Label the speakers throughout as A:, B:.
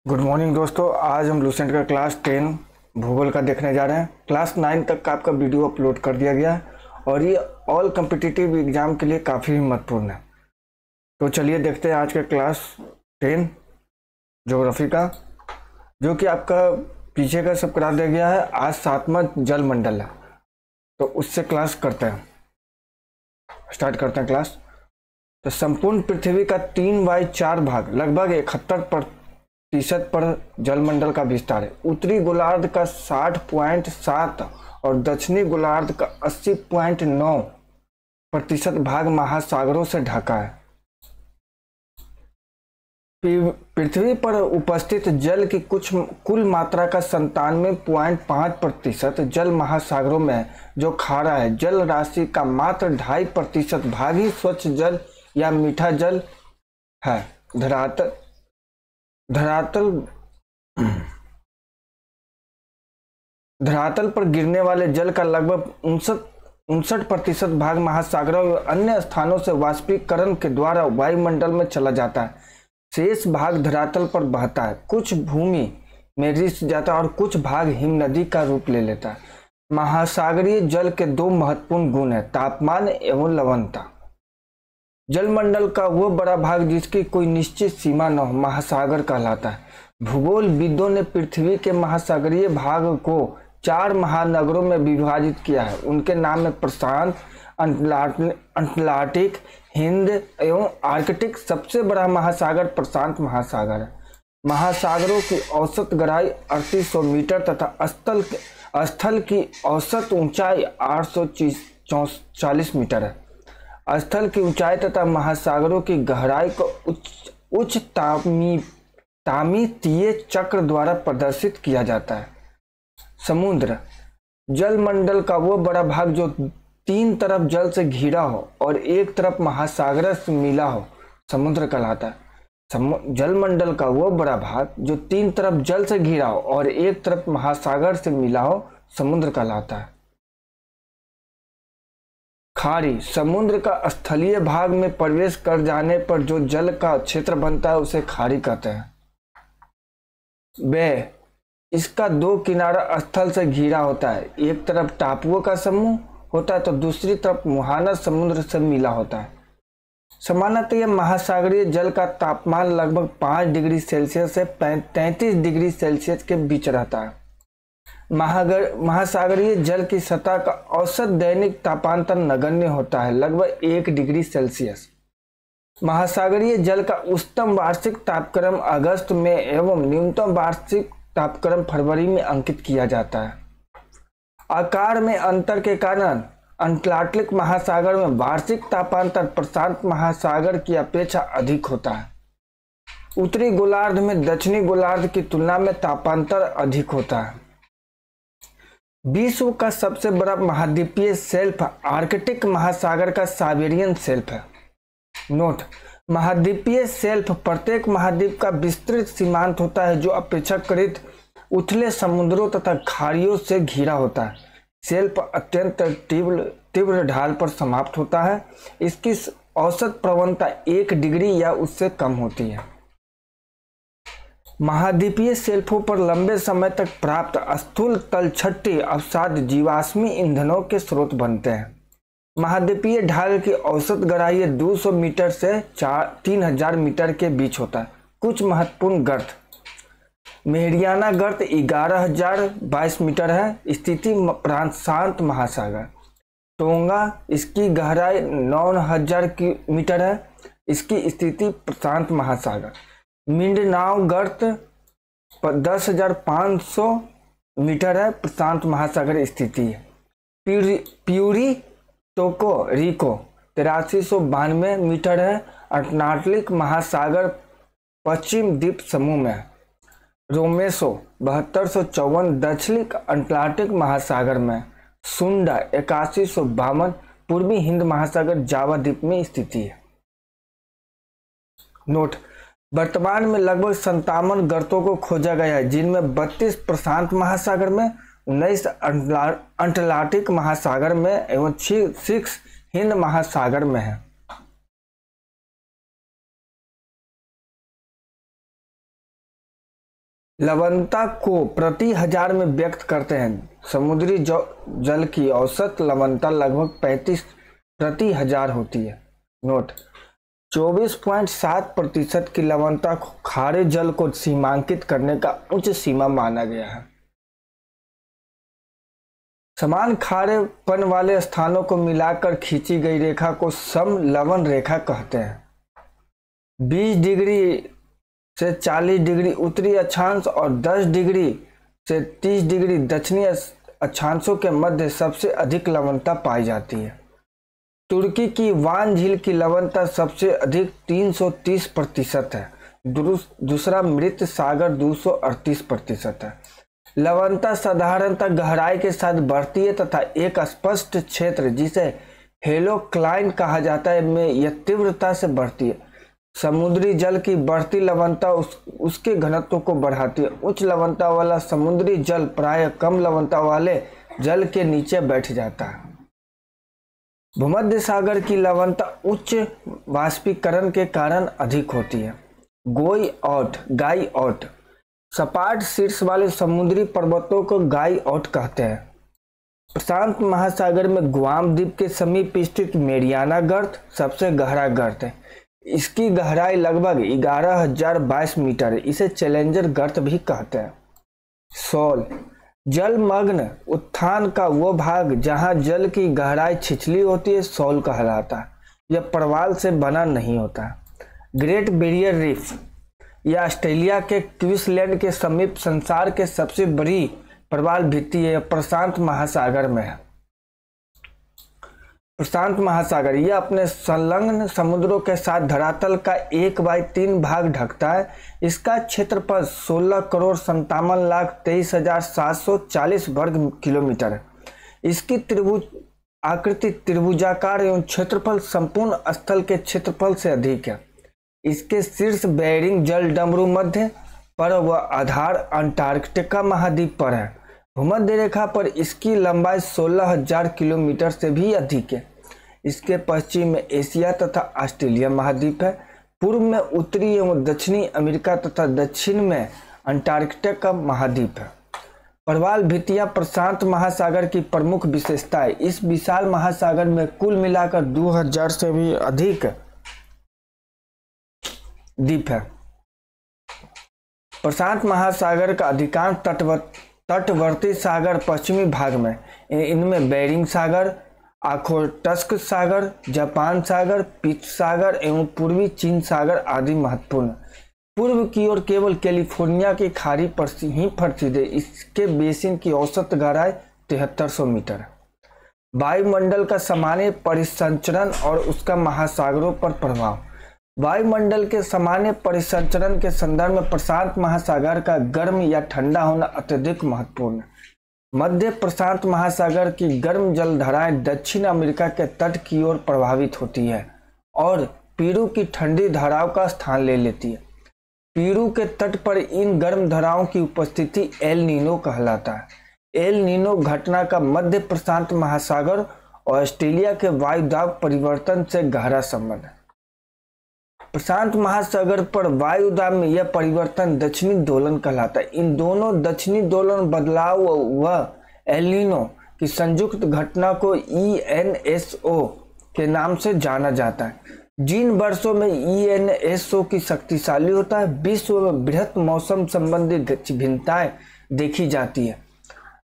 A: Good morning दोस्तों। आज हम लूसेंट का क्लास 10 भूगोल का देखने जा रहे हैं। क्लास 9 तक का आपका वीडियो अपलोड कर दिया गया है और ये ऑल कम्पिटिटिव एग्जाम के लिए काफ़ी महत्वपूर्ण है। तो चलिए देखते हैं आज का क्लास 10 ज्योग्राफी का, जो कि आपका पीछे का सब करा दिया गया है। आज 7वां जल मंडल है, तो उससे क्लास करते हैं, स्टार्ट करते हैं क्लास। तो संपूर्ण पृथ्वी का 3/4 भाग लगभग 71% पर जलमंडल का विस्तार है। उत्तरी गोलार्ध का 60.7 और दक्षिणी गोलार्ध का 80.9% भाग महासागरों से ढका है। पृथ्वी पर उपस्थित जल की कुल मात्रा का 97.5% जल महासागरों में है, जो खारा है। जल राशि का मात्र 2.5% भाग ही स्वच्छ जल या मीठा जल है। धरातल पर गिरने वाले जल का लगभग 59% भाग महासागरों और अन्य स्थानों से वाष्पीकरण के द्वारा वायुमंडल में चला जाता है। शेष भाग धरातल पर बहता है, कुछ भूमि में रिस जाता है और कुछ भाग हिम नदी का रूप ले लेता है। महासागरीय जल के दो महत्वपूर्ण गुण हैं, तापमान एवं लवणता। जलमंडल का वो बड़ा भाग जिसकी कोई निश्चित सीमा न हो महासागर कहलाता है। भूगोलविदों ने पृथ्वी के महासागरीय भाग को 4 महानगरों में विभाजित किया है। उनके नाम है प्रशांत, अटलांटिक, हिंद एवं आर्कटिक। सबसे बड़ा महासागर प्रशांत महासागर है। महासागरों की औसत गहराई 3800 मीटर तथा स्थल की औसत ऊंचाई 840 मीटर है। स्थल की ऊंचाई तथा महासागरों की गहराई को उच्च तामितीय चक्र द्वारा प्रदर्शित किया जाता है। समुद्र जलमंडल का वो बड़ा भाग जो 3 तरफ जल से घिरा हो और एक तरफ महासागर से मिला हो समुद्र कहलाता है। जलमंडल का वो बड़ा भाग जो 3 तरफ जल से घिरा हो और एक तरफ महासागर से मिला हो समुद्र कहलाता है। खाड़ी समुद्र का स्थलीय भाग में प्रवेश कर जाने पर जो जल का क्षेत्र बनता है उसे खाड़ी कहते हैं। बे इसका 2 किनारा स्थल से घिरा होता है। एक तरफ टापुओं का समूह होता है तो दूसरी तरफ मुहाना समुद्र से मिला होता है। सामान्यतः यह महासागरीय जल का तापमान लगभग 5 डिग्री सेल्सियस से 33 डिग्री सेल्सियस के बीच रहता है। महासागरीय जल की सतह का औसत दैनिक तापांतर नगण्य होता है, लगभग 1 डिग्री सेल्सियस। महासागरीय जल का उच्चतम वार्षिक तापक्रम अगस्त में एवं न्यूनतम वार्षिक तापक्रम फरवरी में अंकित किया जाता है। आकार में अंतर के कारण अटलांटिक महासागर में वार्षिक तापांतर प्रशांत महासागर की अपेक्षा अधिक होता है। उत्तरी गोलार्ध में दक्षिणी गोलार्ध की तुलना में तापांतर अधिक होता है। विश्व का सबसे बड़ा महाद्वीपीय शेल्फ आर्कटिक महासागर का साइबेरियन शेल्फ है। नोट: महाद्वीपीय शेल्फ प्रत्येक महाद्वीप का विस्तृत सीमांत होता है जो अपेक्षाकृत उथले समुद्रों तथा खाड़ियों से घिरा होता है। शेल्फ अत्यंत तीव्र ढाल पर समाप्त होता है। इसकी औसत प्रवणता 1 डिग्री या उससे कम होती है। महाद्वीपीय शेल्फों पर लंबे समय तक प्राप्त स्थूल तलछटी अवसाद जीवाश्मी ईंधनों के स्रोत बनते हैं। महाद्वीपीय ढाल की औसत गहराई 200 मीटर से 3000 मीटर के बीच होता है। कुछ महत्वपूर्ण गर्त: मेरियाना गर्त 11022 मीटर है, स्थिति प्रशांत महासागर। टोंगा, इसकी गहराई 9000 मीटर है, इसकी स्थिति प्रशांत महासागर। मिंडनाव गर्त 10500 मीटर है, प्रशांत महासागर स्थिति है। प्यूरी टोको रिको 8392 मीटर है, अटलांटिक महासागर पश्चिम द्वीप समूह में है। रोमेसो 7254 दक्षिणी अटलांटिक महासागर में। सुंडा 8152 पूर्वी हिंद महासागर जावा द्वीप में स्थिति है। नोट: वर्तमान में लगभग 57 गर्तों को खोजा गया है, जिनमें 32 प्रशांत महासागर में, 19 अटलांटिक महासागर में एवं 6 हिंद महासागर में है। लवणता को प्रति हजार में व्यक्त करते हैं। समुद्री जल की औसत लवणता लगभग 35 प्रति हजार होती है। नोट, 24.7% की लवणता को खारे जल को सीमांकित करने का उच्च सीमा माना गया है। समान खारेपन वाले स्थानों को मिलाकर खींची गई रेखा को सम लवण रेखा कहते हैं। 20 डिग्री से 40 डिग्री उत्तरी अक्षांश और 10 डिग्री से 30 डिग्री दक्षिणी अक्षांशों के मध्य सबसे अधिक लवणता पाई जाती है। तुर्की की वान झील की लवणता सबसे अधिक 330% है। दूसरा मृत सागर 238% है। लवणता साधारणतः गहराई के साथ बढ़ती है तथा एक स्पष्ट क्षेत्र जिसे हेलोक्लाइन कहा जाता है में यह तीव्रता से बढ़ती है। समुद्री जल की बढ़ती लवणता उसके घनत्व को बढ़ाती है। उच्च लवणता वाला समुद्री जल प्रायः कम लवणता वाले जल के नीचे बैठ जाता है। भूमध्य सागर की लवणता उच्च वाष्पीकरण के कारण अधिक होती है। गाई ऑट सपाट शीर्ष वाले समुद्री पर्वतों को गाई ऑट कहते हैं। प्रशांत महासागर में गुआम द्वीप के समीप स्थित मेरियाना गर्त सबसे गहरा गर्त है। इसकी गहराई लगभग 11,022 मीटर है। इसे चैलेंजर गर्त भी कहते हैं। शॉल जलमग्न उत्थान का वो भाग जहां जल की गहराई छिछली होती है शॉल कहलाता है। यह प्रवाल से बना नहीं होता। ग्रेट बैरियर रीफ यह ऑस्ट्रेलिया के क्वींसलैंड के समीप संसार के सबसे बड़ी प्रवाल भित्ति है। प्रशांत महासागर में है। प्रशांत महासागर यह अपने संलग्न समुद्रों के साथ धरातल का 1/3 भाग ढकता है। इसका क्षेत्रफल 16,57,23,740 वर्ग किलोमीटर है। इसकी आकृति त्रिभुजाकार एवं क्षेत्रफल संपूर्ण स्थल के क्षेत्रफल से अधिक है। इसके शीर्ष बेरिंग जल डमरू मध्य पर व आधार अंटार्कटिका महाद्वीप पर है। भूमध्य रेखा पर इसकी लंबाई 16,000 किलोमीटर से भी अधिक है। इसके पश्चिम में एशिया तथा ऑस्ट्रेलिया महाद्वीप है। पूर्व में उत्तरी एवं दक्षिणी अमेरिका तथा दक्षिण में अंटार्कटिका महाद्वीप है। प्रवाल भित्तियां प्रशांत महासागर की प्रमुख विशेषता है। इस विशाल महासागर में कुल मिलाकर 2000 से भी अधिक द्वीप है। प्रशांत महासागर का अधिकांश तटवर्ती सागर पश्चिमी भाग में। इनमें बेरिंग सागर, ओखोटस्क सागर, जापान सागर, पिच सागर एवं पूर्वी चीन सागर आदि महत्वपूर्ण। पूर्व की ओर केवल कैलिफोर्निया की खाड़ी पर ही प्रसिद्ध है। इसके बेसिन की औसत गहराई 7300 मीटर है। वायुमंडल का सामान्य परिसंचरण और उसका महासागरों पर प्रभाव। वायुमंडल के सामान्य परिसंचरण के संदर्भ में प्रशांत महासागर का गर्म या ठंडा होना अत्यधिक महत्वपूर्ण है। मध्य प्रशांत महासागर की गर्म जलधाराएं दक्षिण अमेरिका के तट की ओर प्रभावित होती है और पेरू की ठंडी धाराओं का स्थान ले लेती है। पेरू के तट पर इन गर्म धाराओं की उपस्थिति एल नीनो कहलाता है। एल नीनो घटना का मध्य प्रशांत महासागर और ऑस्ट्रेलिया के वायुदाब परिवर्तन से गहरा संबंध है। प्रशांत महासागर पर वायुदाब में यह परिवर्तन दक्षिणी दोलन कहलाता है। इन दोनों दक्षिणी दोलन बदलाव व एल नीनो की संयुक्त घटना को ENSO के नाम से जाना जाता है। जिन वर्षों में ENSO की शक्तिशाली होता है विश्व में बृहत मौसम संबंधी भिन्नताएं देखी जाती है।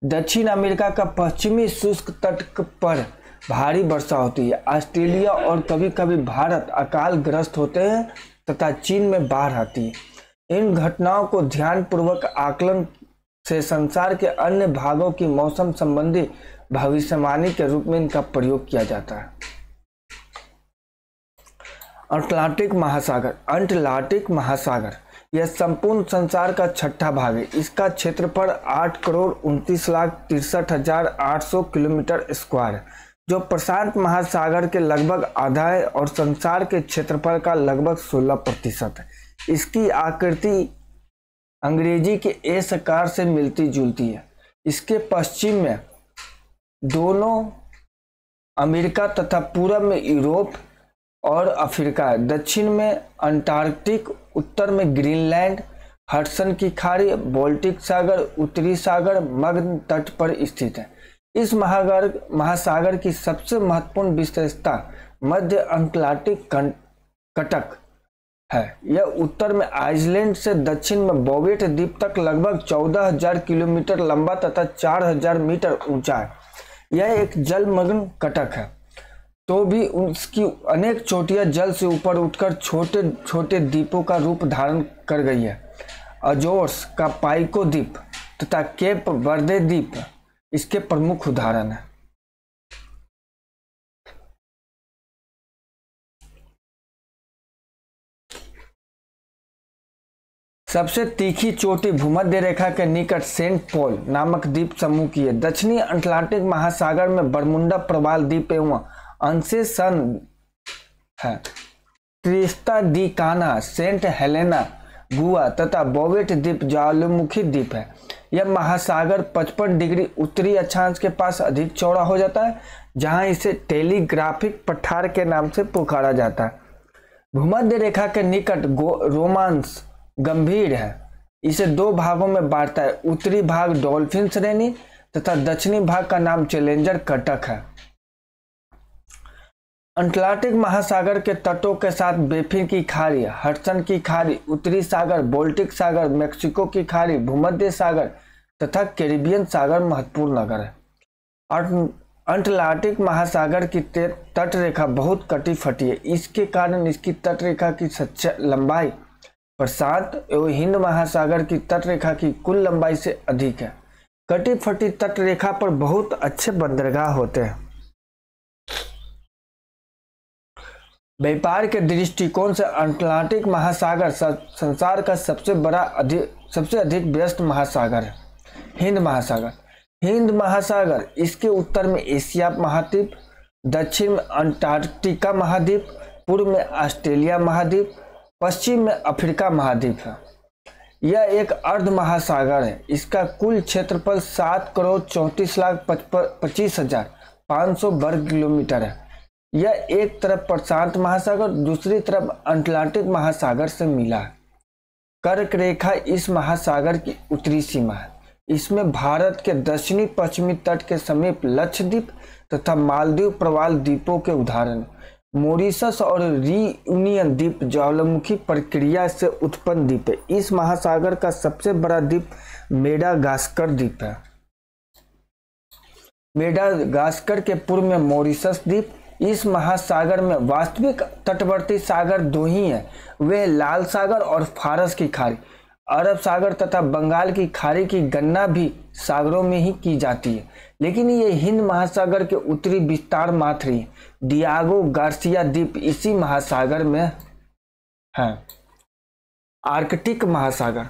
A: दक्षिण अमेरिका का पश्चिमी शुष्क तट पर भारी वर्षा होती है। ऑस्ट्रेलिया और कभी कभी भारत अकाल ग्रस्त होते हैं तथा चीन में बाढ़ आती है। इन घटनाओं को ध्यानपूर्वक आकलन से संसार के अन्य भागों की मौसम संबंधी भविष्यवाणी के रूप में इनका प्रयोग किया जाता है। अटलांटिक महासागर यह संपूर्ण संसार का छठा भाग है। इसका क्षेत्रफल 8,29,63,800 किलोमीटर स्क्वायर है, जो प्रशांत महासागर के लगभग आधा है और संसार के क्षेत्रफल का लगभग 16% है। इसकी आकृति अंग्रेजी के एस आकार से मिलती जुलती है। इसके पश्चिम में दोनों अमेरिका तथा पूर्व में यूरोप और अफ्रीका है। दक्षिण में अंटार्कटिक, उत्तर में ग्रीनलैंड, हडसन की खाड़ी, बाल्टिक सागर, उत्तरी सागर, मग्न तट पर स्थित है। इस महासागर की सबसे महत्वपूर्ण विशेषता मध्य अटलांटिक कटक है। यह उत्तर में आइसलैंड से दक्षिण में बोवेट द्वीप तक लगभग 14,000 किलोमीटर लंबा तथा 4,000 मीटर ऊंचा है। यह एक जलमग्न कटक है, तो भी उसकी अनेक चोटियां जल से ऊपर उठकर छोटे छोटे द्वीपों का रूप धारण कर गई है। अजोर्स का पाइको द्वीप तथा केप वर्दे द्वीप इसके प्रमुख उदाहरण है। सबसे तीखी चोटी भूमध्य रेखा के निकट सेंट पॉल नामक द्वीप समूह की है। दक्षिणी अटलांटिक महासागर में बरमुंडा प्रवाल द्वीप एवं अंसेसन है। त्रिस्ता दी कान्हा, सेंट हेलेना, गुआ तथा बोवेट द्वीप ज्वालामुखी द्वीप है। यह महासागर 55 डिग्री उत्तरी अक्षांश के पास अधिक चौड़ा हो जाता है, जहां इसे टेलीग्राफिक पठार के नाम से पुकारा जाता है। भूमध्य रेखा के निकट रोमांस गंभीर है। इसे दो भागों में बांटता है। उत्तरी भाग डॉल्फिन श्रेणी तथा दक्षिणी भाग का नाम चैलेंजर कटक है। अटलांटिक महासागर के तटों के साथ बेफिन की खाड़ी, हडसन की खाड़ी, उत्तरी सागर, बाल्टिक सागर, मेक्सिको की खाड़ी, भूमध्य सागर तथा कैरिबियन सागर महत्वपूर्ण नगर है। अटलांटिक महासागर की तट रेखा बहुत कटी फटी है। इसके कारण इसकी तट रेखा की लंबाई प्रशांत एवं हिंद महासागर की तट रेखा की कुल लंबाई से अधिक है। कटी फटी तट रेखा पर बहुत अच्छे बंदरगाह होते हैं। व्यापार के दृष्टिकोण से अटलांटिक महासागर संसार का सबसे अधिक व्यस्त महासागर है। हिंद महासागर इसके उत्तर में एशिया महाद्वीप, दक्षिण में अंटार्कटिका महाद्वीप, पूर्व में ऑस्ट्रेलिया महाद्वीप, पश्चिम में अफ्रीका महाद्वीप है। यह एक अर्ध महासागर है। इसका कुल क्षेत्रफल 7,34,25,500 वर्ग किलोमीटर है। यह एक तरफ प्रशांत महासागर, दूसरी तरफ अटलांटिक महासागर से मिला है। कर्क रेखा इस महासागर की उत्तरी सीमा है। इसमें भारत के दक्षिणी पश्चिमी तट के समीप लक्षद्वीप तथा मालदीव प्रवाल द्वीपों के उदाहरण, मॉरिशस और रियूनियन द्वीप ज्वालामुखी प्रक्रिया से उत्पन्न द्वीप है। इस महासागर का सबसे बड़ा द्वीप मेडागास्कर द्वीप है। मेडागास्कर के पूर्व में मॉरिशस द्वीप। इस महासागर में वास्तविक तटवर्ती सागर दो ही हैं, वे लाल सागर और फारस की खाड़ी। अरब सागर तथा बंगाल की खाड़ी की गणना भी सागरों में ही की जाती है, लेकिन ये हिंद महासागर के उत्तरी विस्तार मात्र ही। डियागो गार्सिया द्वीप इसी महासागर में है। आर्कटिक महासागर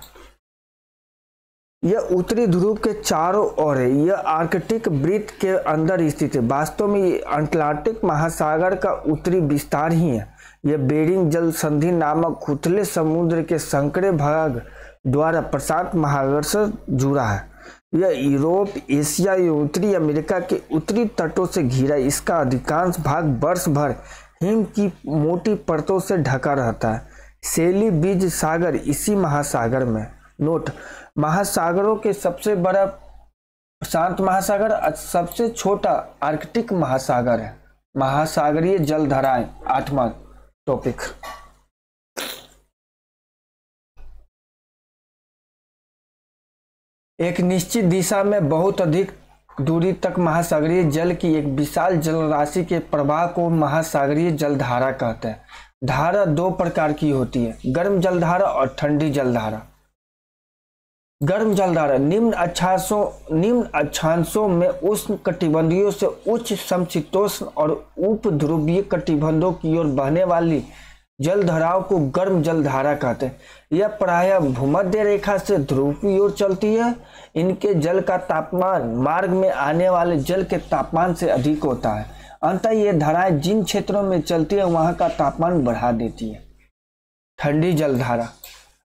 A: यह उत्तरी ध्रुव के चारों ओर है। यह आर्कटिक वृत्त के अंदर स्थित है। वास्तव में ये अटलांटिक महासागर का उत्तरी विस्तार ही है। यह बेरिंग जल संधि नामक उथले समुद्र के संकरे भाग द्वारा प्रशांत महासागर से जुड़ा है। यह यूरोप, एशिया एवं उत्तरी अमेरिका के उत्तरी तटों से घिरा। इसका अधिकांश भाग वर्ष भर हिम की मोटी परतों से ढका रहता है। सेली बीज सागर इसी महासागर में। नोट: महासागरों के सबसे बड़ा प्रशांत महासागर, सबसे छोटा आर्कटिक महासागर है। महासागरीय जलधाराएं 8वां टॉपिक। एक निश्चित दिशा में बहुत अधिक दूरी तक महासागरीय जल की एक विशाल जलराशि के प्रवाह को महासागरीय जलधारा कहते हैं। धारा दो प्रकार की होती है, गर्म जलधारा और ठंडी जलधारा। गर्म जलधारा निम्न अक्षांशों में उष्ण कटिबंधीय से उच्च समशीतोष्ण और उप ध्रुवीय कटिबंधों की ओर बहने वाली जलधाराओं को गर्म जलधारा कहते हैं। यह प्रायः भूमध्य रेखा से ध्रुव की ओर चलती है। इनके जल का तापमान मार्ग में आने वाले जल के तापमान से अधिक होता है। अंततः ये धाराएं जिन क्षेत्रों में चलती है वहां का तापमान बढ़ा देती है। ठंडी जलधारा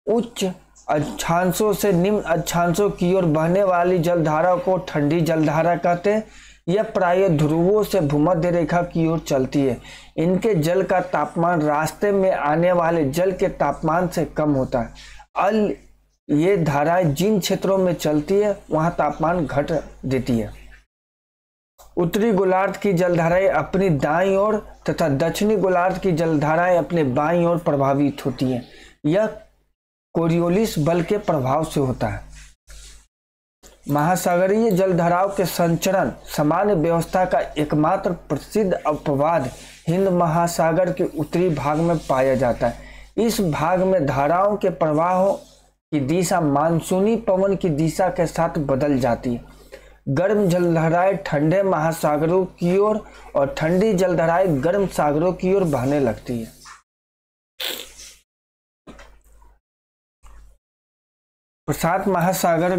A: उच्च अक्षांशों से निम्न अक्षांशों की ओर बहने वाली जलधारा को ठंडी जलधारा कहते हैं। यह प्रायः ध्रुवों से भूमध्य रेखा की ओर चलती है। इनके जल का तापमान रास्ते में आने वाले जल के तापमान से कम होता है। अल ये धाराएं जिन क्षेत्रों में चलती है वहां तापमान घट देती है। उत्तरी गोलार्ध की जलधाराएं अपनी दाईं ओर तथा दक्षिणी गोलार्ध की जलधाराएं अपने बाईं ओर प्रभावित होती हैं। यह कोरियोलिस बल के प्रभाव से होता है। महासागरीय जलधाराओं के संचरण सामान्य व्यवस्था का एकमात्र प्रसिद्ध अपवाद हिंद महासागर के उत्तरी भाग में पाया जाता है। इस भाग में धाराओं के प्रवाह की दिशा मानसूनी पवन की दिशा के साथ बदल जाती है। गर्म जलधाराएं ठंडे महासागरों की ओर और ठंडी जलधाराएं गर्म सागरों की ओर बहने लगती है। प्रशांत महासागर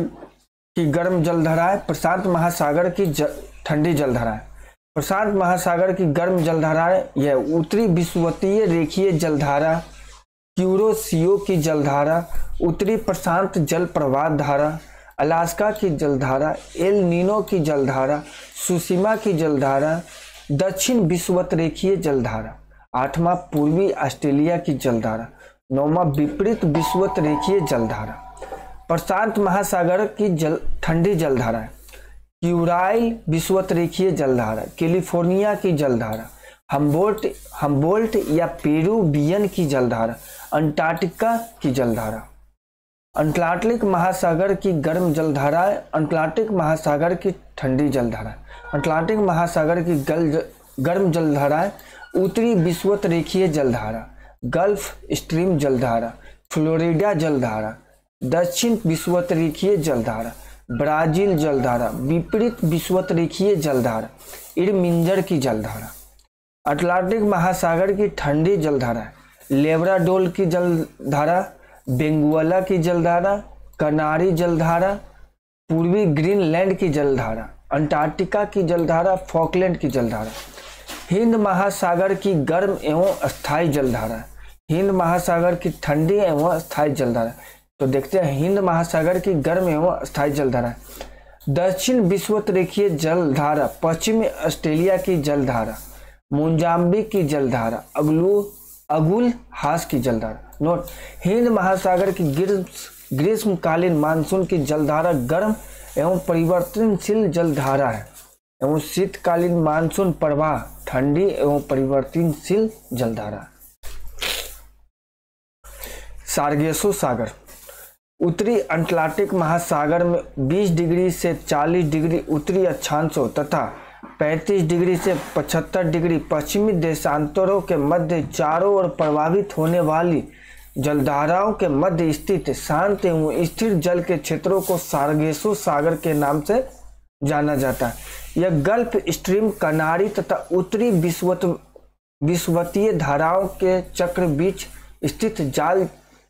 A: की गर्म जलधाराएं, प्रशांत महासागर की ठंडी जलधाराएं। प्रशांत महासागर की गर्म जलधाराएं यह उत्तरी विषुवतीय रेखीय जलधारा, क्यूरोसियो की जलधारा, उत्तरी प्रशांत जल प्रवाह धारा, अलास्का की जलधारा, एल नीनो की जलधारा, सुसीमा की जलधारा, दक्षिण विषुवत रेखीय जलधारा, आठवां पूर्वी ऑस्ट्रेलिया की जलधारा, नौवां विपरीत विषुवत रेखीय जलधारा। प्रशांत महासागर की ठंडी जलधारा, क्यूराइल विषुवत रेखीय जलधारा, कैलिफोर्निया की जलधारा, हम्बोल्ट या पेरुवियन की जलधारा, अंटार्कटिका की जलधारा। अटलांटिक महासागर की गर्म जलधाराएं, अटलांटिक महासागर की ठंडी जलधारा। अटलांटिक महासागर की गर्म जलधाराएं उत्तरी विषुवत रेखीय जलधारा, गल्फ स्ट्रीम जलधारा, फ्लोरिडा जलधारा, दक्षिण विषुवत रेखीय जलधारा, ब्राजील जलधारा, विपरीत विषुवत रेखीय जलधारा, इरमिंजर की जलधारा। अटलांटिक महासागर की ठंडी जलधारा, लेब्राडोर की जलधारा, बेंगुएला की जलधारा, कनारी जलधारा, पूर्वी ग्रीनलैंड की जलधारा, अंटार्कटिका की जलधारा, फॉकलैंड की जलधारा। हिंद महासागर की गर्म एवं अस्थायी जलधारा, हिंद महासागर की ठंडी एवं अस्थायी जलधारा। तो देखते हैं हिंद महासागर की गर्म एवं अस्थायी जलधारा। दक्षिण विषुवत रेखीय जलधारा, पश्चिमी ऑस्ट्रेलिया की जलधारा, मोजाम्बिक की जलधारा, अगुल हास की जलधारा। नोट, हिंद महासागर की ग्रीष्मकालीन मानसून की जलधारा गर्म एवं परिवर्तनशील जलधारा है एवं शीतकालीन मानसून प्रवाह ठंडी एवं परिवर्तनशील जलधारा। सार्गेसो सागर उत्तरी अटलांटिक महासागर में 20 डिग्री से 40 डिग्री उत्तरी अक्षांशों तथा 35 डिग्री से 75 डिग्री पश्चिमी देशांतरों के मध्य चारों ओर प्रभावित होने वाली जलधाराओं के मध्य स्थित शांत एवं स्थिर जल के क्षेत्रों को सार्गेसो सागर के नाम से जाना जाता है। यह गल्फ स्ट्रीम, कनारी तथा उत्तरी विषुवतीय धाराओं के चक्र बीच स्थित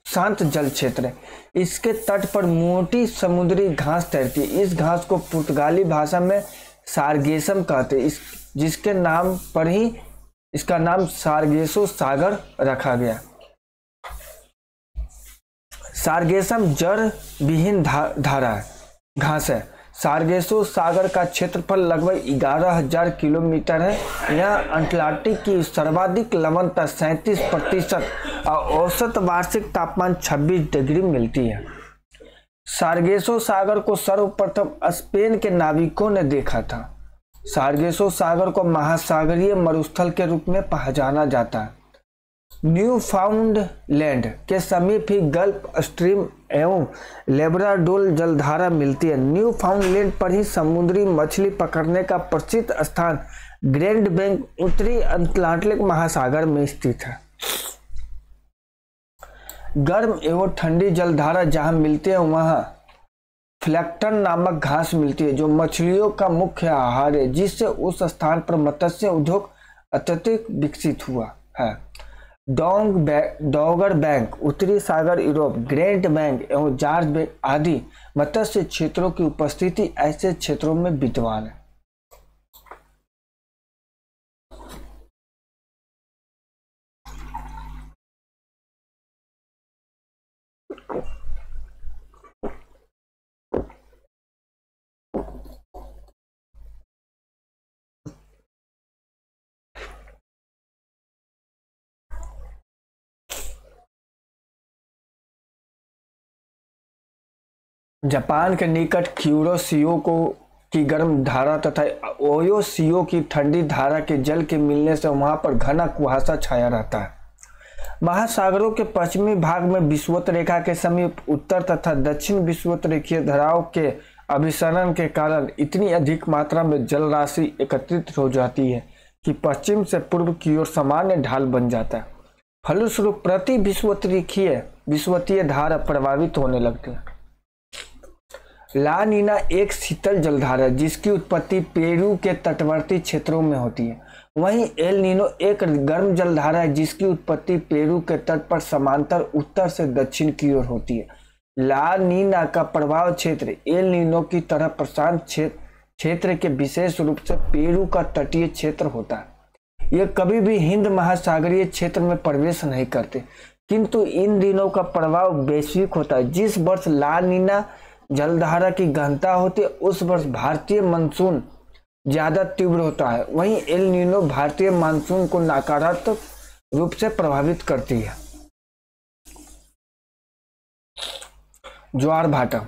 A: शांत जल क्षेत्र है। इसके तट पर मोटी समुद्री घास तैरती है। इस घास को पुर्तगाली भाषा में सार्गेसम कहते हैं, जिसके नाम पर ही इसका नाम सार्गेसो सागर रखा गया। सार्गेसम जड़ विहीन धारा है, घास है। सार्गेसो सागर का क्षेत्रफल लगभग 11,000 किलोमीटर है। यहाँ अटलांटिक की सर्वाधिक लवणता 37% और औसत वार्षिक तापमान 26 डिग्री मिलती है। सार्गेसो सागर को सर्वप्रथम स्पेन के नाविकों ने देखा था। सार्गेसो सागर को महासागरीय मरुस्थल के रूप में पहचाना जाता है। न्यूफाउंडलैंड के समीप ही गल्फ स्ट्रीम एवं लेब्राडोर जलधारा मिलती है। न्यूफाउंडलैंड पर ही समुद्री मछली पकड़ने का प्रसिद्ध स्थान ग्रैंड बैंक उत्तरी अटलांटिक महासागर में स्थित है। गर्म एवं ठंडी जलधारा जहां मिलती है वहां फ्लैक्टन नामक घास मिलती है, जो मछलियों का मुख्य आहार है, जिससे उस स्थान पर मत्स्य उद्योग अत्यधिक विकसित हुआ है। डॉगर बैंक उत्तरी सागर यूरोप, ग्रेट बैंक एवं जॉर्ज बैंक आदि मत्स्य क्षेत्रों की उपस्थिति ऐसे क्षेत्रों में विद्यमान है। जापान के निकट क्यूरोशियो की गर्म धारा तथा ओयोशियो की ठंडी धारा के जल के मिलने से वहां पर घना कुहासा छाया रहता है। महासागरों के पश्चिमी भाग में विषुवत रेखा के समीप उत्तर तथा दक्षिण विषुवत रेखीय धाराओं के अभिसरण के कारण इतनी अधिक मात्रा में जल राशि एकत्रित हो जाती है कि पश्चिम से पूर्व की ओर सामान्य ढाल बन जाता है। फलस्वरूप प्रति विषुवतीय धारा प्रभावित होने लगती है। ला नीना एक शीतल जलधारा है जिसकी उत्पत्ति पेरू के तटवर्ती क्षेत्रों में होती है। वहीं एल नीनो एक गर्म जलधारा है जिसकी उत्पत्ति पेरू के तट पर समांतर उत्तर से दक्षिण की ओर होती है। ला नीना का प्रभाव क्षेत्र एल नीनो की तरह प्रशांत क्षेत्र के विशेष रूप से पेरू का तटीय क्षेत्र होता है। यह कभी भी हिंद महासागरीय क्षेत्र में प्रवेश नहीं करते, किंतु इन दिनों का प्रभाव वैश्विक होता है। जिस वर्ष ला नीना जलधारा की गहनता होती है उस वर्ष भारतीय मानसून ज्यादा तीव्र होता है। वहीं एल नीनो भारतीय मानसून को नकारात्मक रूप से प्रभावित करती है। ज्वार भाटा।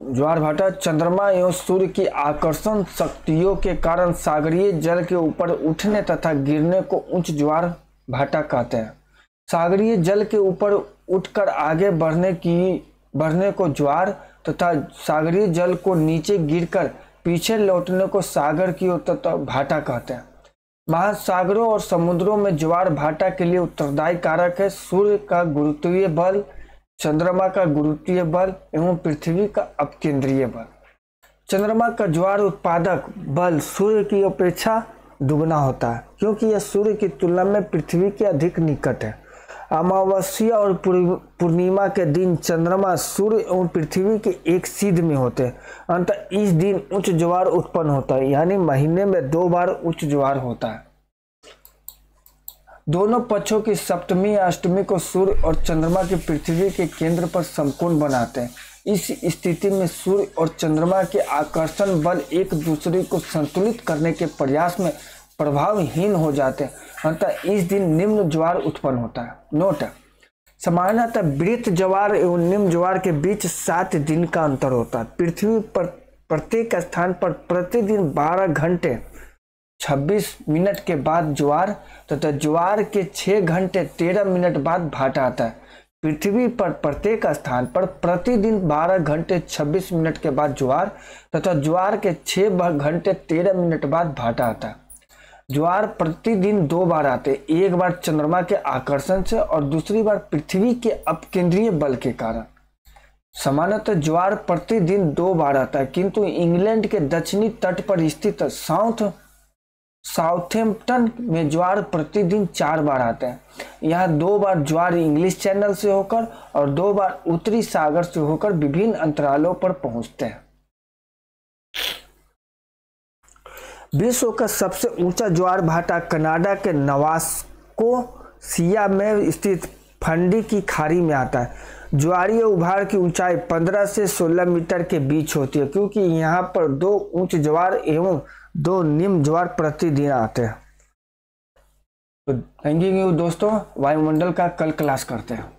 A: ज्वार भाटा चंद्रमा एवं सूर्य की आकर्षण शक्तियों के कारण सागरीय जल के ऊपर उठने तथा गिरने को उच्च ज्वार भाटा कहते हैं। सागरीय जल के ऊपर उठकर आगे बढ़ने को ज्वार तथा सागरीय जल को नीचे गिरकर पीछे लौटने को सागर की ओर तथा भाटा कहते हैं। महासागरों और समुद्रों में ज्वार भाटा के लिए उत्तरदायी कारक है सूर्य का गुरुत्वीय बल, चंद्रमा का गुरुत्वीय बल एवं पृथ्वी का अपकेंद्रीय बल। चंद्रमा का ज्वार उत्पादक बल सूर्य की अपेक्षा दुगना होता है क्योंकि यह सूर्य की तुलना में पृथ्वी के अधिक निकट है। अमावस्या और पूर्णिमा के दिन चंद्रमा सूर्य एवं पृथ्वी के एक सीध में होते हैं। अतः इस दिन उच्च ज्वार उत्पन्न होता है, यानी महीने में 2 बार उच्च ज्वार होता है। दोनों पक्षों की सप्तमी या अष्टमी को सूर्य और चंद्रमा के पृथ्वी के केंद्र पर समकोण बनाते हैं। इस स्थिति में सूर्य और चंद्रमा के आकर्षण बल एक दूसरे को संतुलित करने के प्रयास में प्रभावहीन हो जाते हैं। अतः इस दिन निम्न ज्वार उत्पन्न होता है। नोट: सामान्यतः वृत्त ज्वार एवं निम्न ज्वार के बीच 7 दिन का अंतर होता है। पृथ्वी पर प्रत्येक स्थान पर प्रतिदिन 12 घंटे 26 मिनट के बाद ज्वार तथा ज्वार के 6 घंटे 13 मिनट बाद भाटा आता है। पृथ्वी पर प्रत्येक स्थान पर प्रतिदिन 12 घंटे 26 मिनट के बाद ज्वार तथा ज्वार के 6 घंटे 13 मिनट बाद भाटा आता है। ज्वार प्रतिदिन 2 बार आते, एक बार चंद्रमा के आकर्षण से और दूसरी बार पृथ्वी के अपकेंद्रीय बल के कारण। सामान्यतः ज्वार प्रतिदिन 2 बार आता है, किंतु इंग्लैंड के दक्षिणी तट पर स्थित साउथैम्प्टन में ज्वार प्रतिदिन 4 बार आते हैं। यहाँ 2 बार ज्वार इंग्लिश चैनल से होकर और 2 बार उत्तरी सागर से होकर विभिन्न अंतरालों पर पहुंचते हैं। विश्व का सबसे ऊंचा ज्वार भाटा कनाडा के नवास्कोशिया में स्थित फंडी की खाड़ी में आता है। ज्वारीय उभार की ऊंचाई 15 से 16 मीटर के बीच होती है क्योंकि यहाँ पर 2 उच्च ज्वार एवं 2 निम्न ज्वार प्रतिदिन आते हैं। तो थैंक यू दोस्तों, वायुमंडल का कल क्लास करते हैं।